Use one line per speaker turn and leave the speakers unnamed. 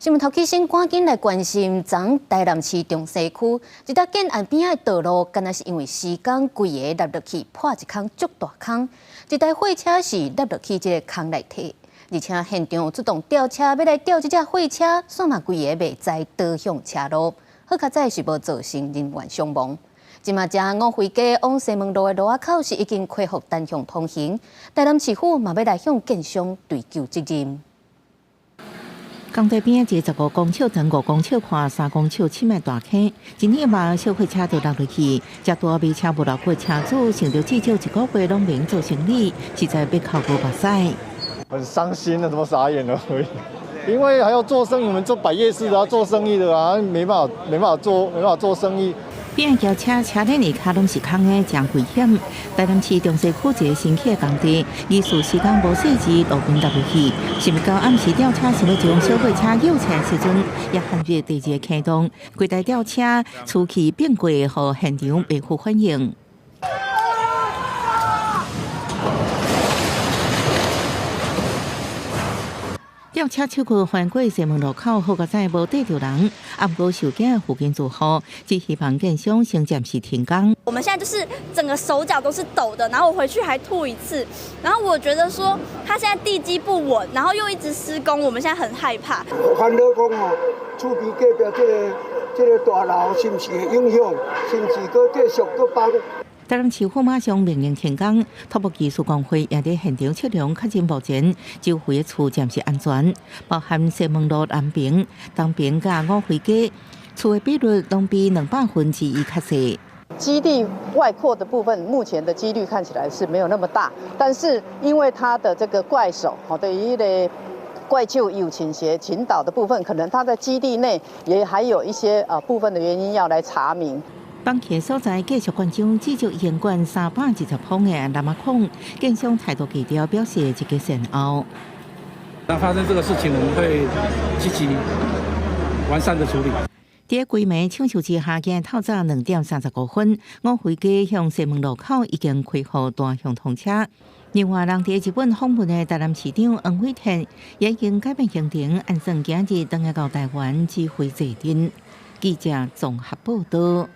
新闻头起先赶紧来关心，昨台南市中西区一条建案边仔道路，敢若是因为施工规个落落去，破一坑足大坑，一台货车是落落去这个坑内底，而且现场有出动吊车要来吊这只货车，算嘛规个袂知倒向车路，好佳在是无造成人员伤亡。即马正五惠街往西门路的路仔口是已经恢复单向通行，台南市府嘛要来向建商追究责任。
港地边一15公尺长、5公尺宽、3公尺深的大坑，今年嘛小货车就落落去，这大尾车无落过车主，想到至少1个月拢免做生意，实在被哭无目屎。
很伤心的，怎么傻眼了而已？因为还要做生意，我们做摆夜市的要做生意的啊，没办法做生意。
边轿车车顶二卡拢是空的，真危险。台南市中西区一个新起的工地，疑似施工无细致，路边落落去。是毋到暗时吊车想要将小货车摇起来时阵，也陷入第二个坑洞。规台吊车出去变过，互现场袂负反应。吊车手去翻过西门路口，好佳在无逮到人，啊不过受惊附近住户只希望建商先暂时停工。
我们现在就是整个手脚都是抖的，然后我回去还吐一次，然后我觉得说它现在地基不稳，然后又一直施工，我们现在很害怕。
烦恼讲吼，厝边隔壁这个大楼是不是会影响，是不是搁继续搁帮？
台南市府马上命令停工，土木技术工会也在现场测量，确认目前周围的厝暂时安全，包含西门路南边、东边甲五惠街，厝的比率拢比1/2较细。
基地外扩的部分，目前的几率看起来是没有那么大，但是因为它的这个怪手，对于的怪兽有倾斜倾倒的部分，可能它在基地内也还有一些部分的原因要来查明。
放弃所在继续关张，至少严管310方的南马孔，建商态度低调，表示一个善后。
那发生这个事情，我们会积极完善的处理。
在规暝抢修之下，今透早2点35分，五惠街向西门路口已经恢复单向通车。另外，人在日本访问的台南市长黄伟哲也已经改变行程，按算今日登到台湾指挥坐镇。记者综合报道。